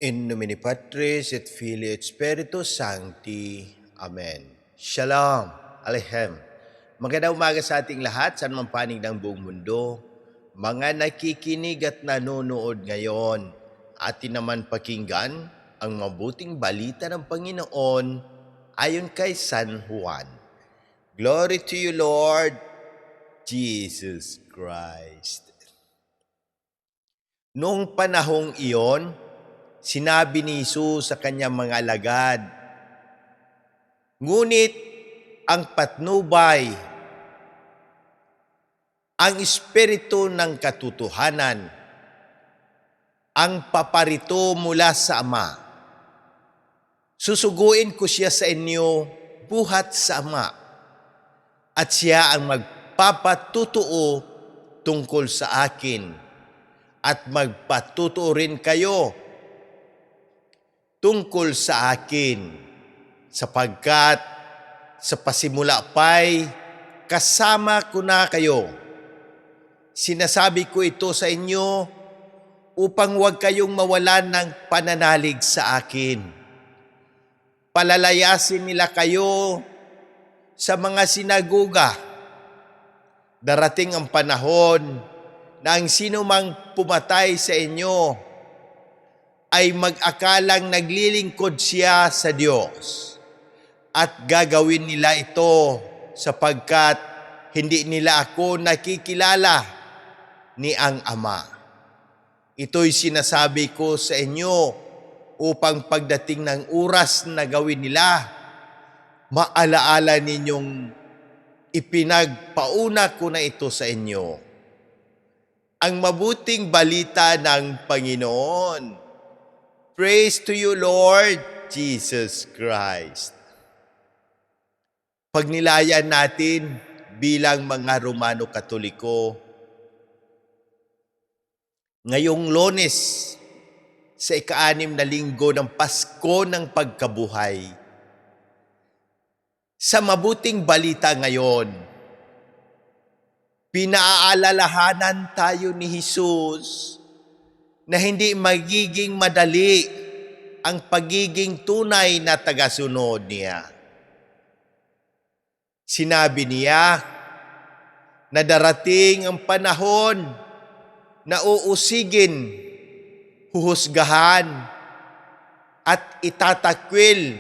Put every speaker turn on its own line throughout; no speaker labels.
In nomine Patris et Filii et Spiritus Sancti. Amen. Shalom. Aleichem. Magandang umaga sa ating lahat, saan man panig ng buong mundo. Mga nakikinig at nanonood ngayon, atin naman pakinggan ang mabuting balita ng Panginoon ayon kay San Juan. Glory to you, Lord Jesus Christ. Noong panahong iyon, sinabi ni Jesus sa kanyang mga alagad, ngunit ang patnubay, ang espiritu ng katotohanan, ang paparito mula sa Ama. Susuguin ko siya sa inyo buhat sa Ama, at siya ang magpapatutuo tungkol sa akin, at magpatutuo rin kayo tungkol sa akin, sapagkat sa pasimula pa'y kasama ko na kayo. Sinasabi ko ito sa inyo upang huwag kayong mawalan ng pananalig sa akin. Palalayasin nila kayo sa mga sinagoga. Darating ang panahon na ang sino mang pumatay sa inyo ay mag-akalang naglilingkod siya sa Diyos. At gagawin nila ito sapagkat hindi nila ako nakikilala ni ang Ama. Ito'y sinasabi ko sa inyo upang pagdating ng oras na gawin nila, maalaala ninyong ipinagpauna ko na ito sa inyo. Ang mabuting balita ng Panginoon. Praise to you, Lord Jesus Christ. Pagnilayan natin bilang mga Romano Katoliko, ngayong Lunes, sa ika-6 na linggo ng Pasko ng Pagkabuhay, sa mabuting balita ngayon, pinaalalahanan tayo ni Jesus na hindi magiging madali ang pagiging tunay na tagasunod niya. Sinabi niya na darating ang panahon na uusigin, huhusgahan, at itatakwil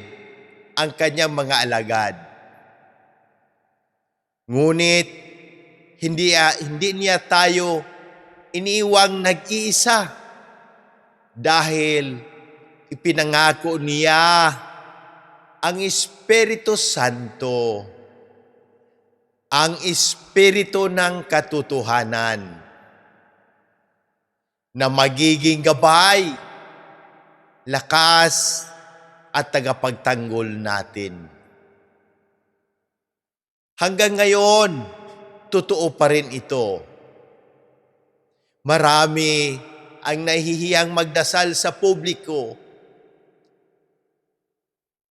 ang kanyang mga alagad. Ngunit hindi niya tayo iniiwang nag-iisa dahil ipinangako niya ang Espiritu Santo, ang Espiritu ng katotohanan, na magiging gabay, lakas, at tagapagtanggol natin. Hanggang ngayon, totoo pa rin ito. Marami ang nahihiyang magdasal sa publiko.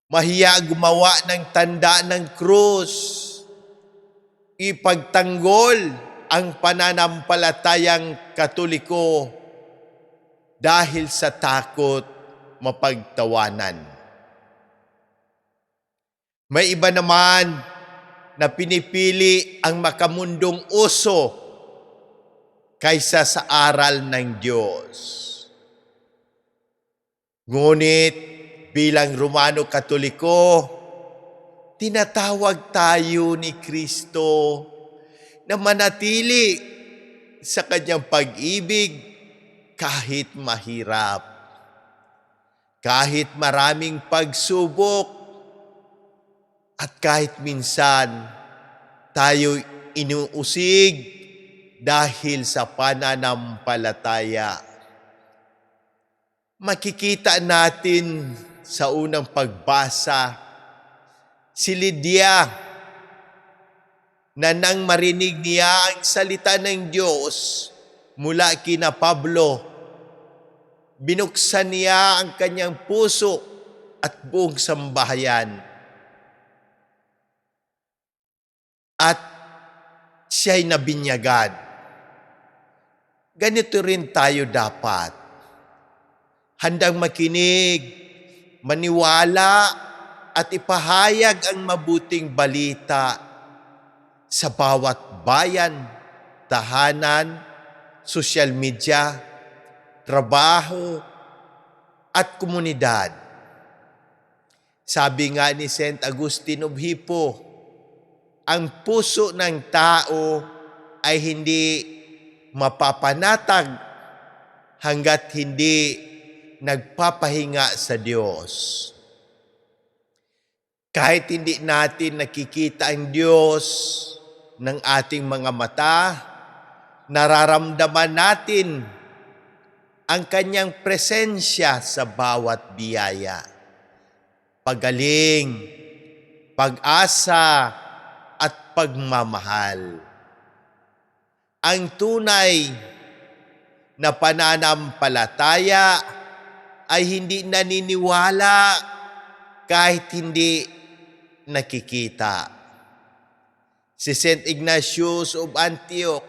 Mahiya gumawa ng tanda ng krus. Ipagtanggol ang pananampalatayang Katoliko dahil sa takot mapagtawanan. May iba naman na pinipili ang makamundong uso kaysa sa aral ng Diyos. Ngunit bilang Romano Katoliko, tinatawag tayo ni Kristo na manatili sa kanyang pag-ibig kahit mahirap, kahit maraming pagsubok, at kahit minsan tayo inuusig dahil sa pananampalataya. Makikita natin sa unang pagbasa si Lydia na nang marinig niya ang salita ng Diyos mula kina Pablo, binuksan niya ang kanyang puso at buong sambahayan. At siya'y nabinyagan. Ganito rin tayo dapat. handang makinig, maniwala at ipahayag ang mabuting balita sa bawat bayan, tahanan, social media, trabaho, at komunidad. Sabi nga ni Saint Agustin of Hippo, ang puso ng tao ay hindi mapapanatag hanggat hindi nagpapahinga sa Diyos. Kahit hindi natin nakikita ang Diyos ng ating mga mata, nararamdaman natin ang kanyang presensya sa bawat biyaya. Pagaling, pag-asa, at pagmamahal. Ang tunay na pananampalataya ay hindi naniniwala kahit hindi nakikita. Si Saint Ignatius of Antioch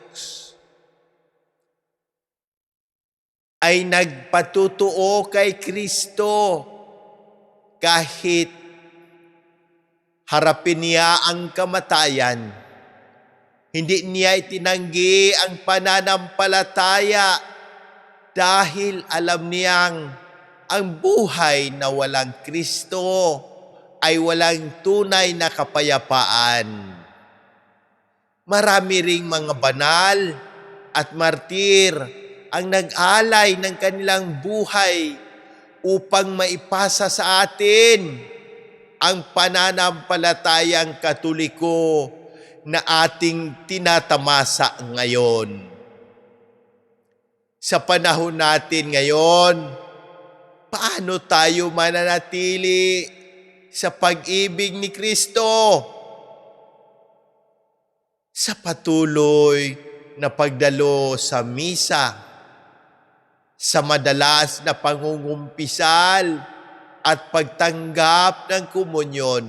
ay nagpatutuo kay Kristo kahit harapin niya ang kamatayan. Hindi niya itinanggi ang pananampalataya dahil alam niyang ang buhay na walang Kristo ay walang tunay na kapayapaan. Marami ring mga banal at martir ang nag-alay ng kanilang buhay upang maipasa sa atin ang pananampalatayang Katoliko na ating tinatamasa ngayon. Sa panahon natin ngayon, paano tayo mananatili sa pag-ibig ni Kristo? Sa patuloy na pagdalo sa misa, sa madalas na pangungumpisal at pagtanggap ng komunyon,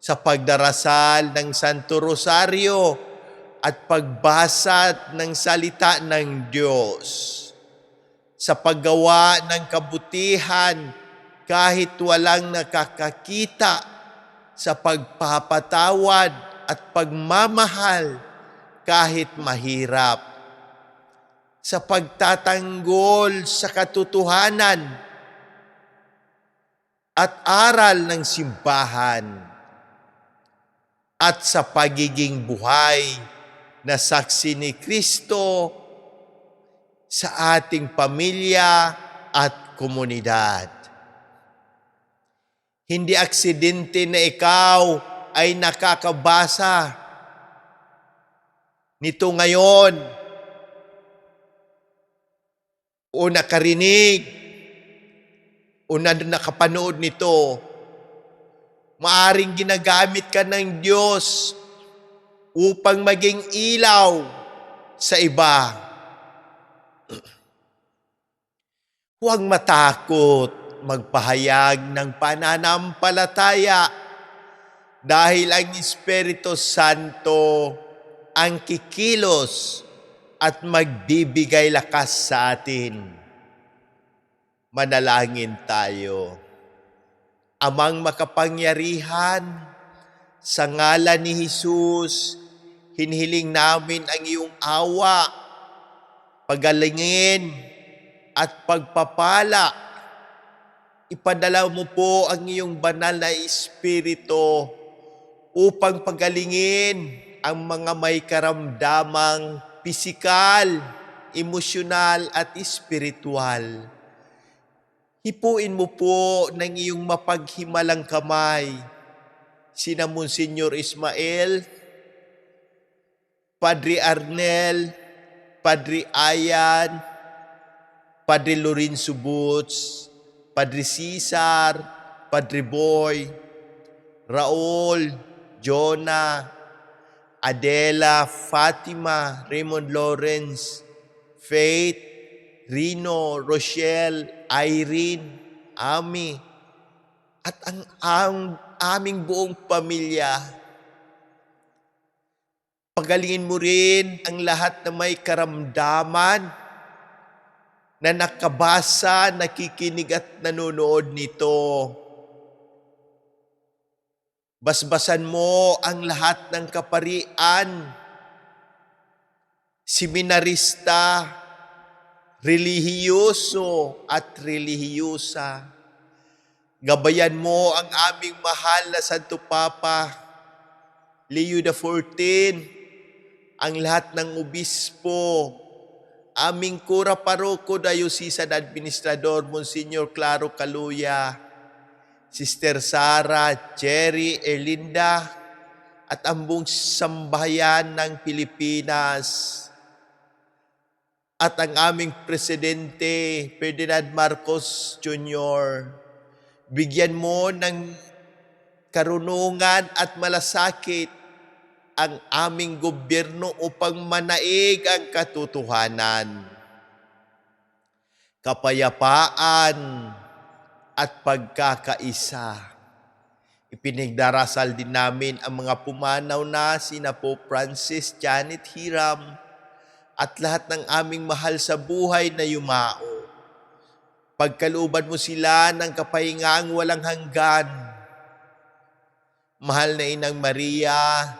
sa pagdarasal ng Santo Rosario at pagbasa ng salita ng Diyos, sa paggawa ng kabutihan kahit walang nakakakita, sa pagpapatawad at pagmamahal kahit mahirap, sa pagtatanggol sa katotohanan at aral ng simbahan, at sa pagiging buhay na saksi ni Kristo sa ating pamilya at komunidad. Hindi aksidente na ikaw ay nakakabasa nito ngayon o nakarinig o nakapanood nito. Maaring ginagamit ka ng Diyos upang maging ilaw sa iba. Huwag matakot magpahayag ng pananampalataya dahil ang Espiritu Santo ang kikilos at magbibigay lakas sa atin. Manalangin tayo. Amang makapangyarihan, sa ngalan ni Jesus, hinhiling namin ang iyong awa, pagalingin at pagpapala. Ipadala mo po ang iyong banal na Espiritu upang pagalingin ang mga may karamdamang pisikal, emosyonal at espiritual. Hipuin mo po ng iyong mapaghimalang kamay sina Monsignor Ismael, Padre Arnel, Padre Ayan, Padre Lorenzo Boots, Padre Cesar, Padre Boy, Raul, Jonah, Adela, Fatima, Raymond Lawrence, Faith, Rino, Rochelle, Irene, Ami, at ang aming buong pamilya. Pagalingin mo rin ang lahat na may karamdaman na nakabasa, nakikinig at nanonood nito. Basbasan mo ang lahat ng kaparian, seminarista, relihiyoso at relihiyosa. Gabayan mo ang aming mahal na Santo Papa, Leo XIV, ang lahat ng obispo, aming kura paroko, Diocesan Administrador, Monsignor Claro Caluya, Sister Sara, Cherry, Erlinda, at ang buong sambahayan ng Pilipinas, at ang aming Presidente, Ferdinand Marcos Jr., bigyan mo ng karunungan at malasakit ang aming gobyerno upang manaig ang katotohanan, kapayapaan at pagkakaisa. Ipinagdarasal din namin ang mga pumanaw na sina Pope Francis, Janet Hiram, at lahat ng aming mahal sa buhay na yumao. Pagkalooban mo sila ng kapahingaang walang hanggan. Mahal na Inang Maria,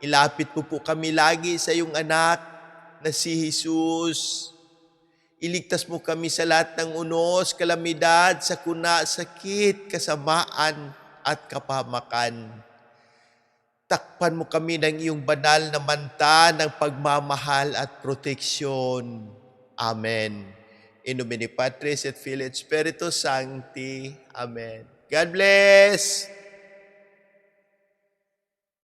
ilapit mo po kami lagi sa iyong anak na si Jesus. Iligtas mo kami sa lahat ng unos, kalamidad, sakuna, sakit, kasamaan at kapahamakan. Takpan mo kami ng iyong banal na manta ng pagmamahal at proteksyon. Amen. In nomine Patris et Filii et Spiritus Sancti. Amen. God bless!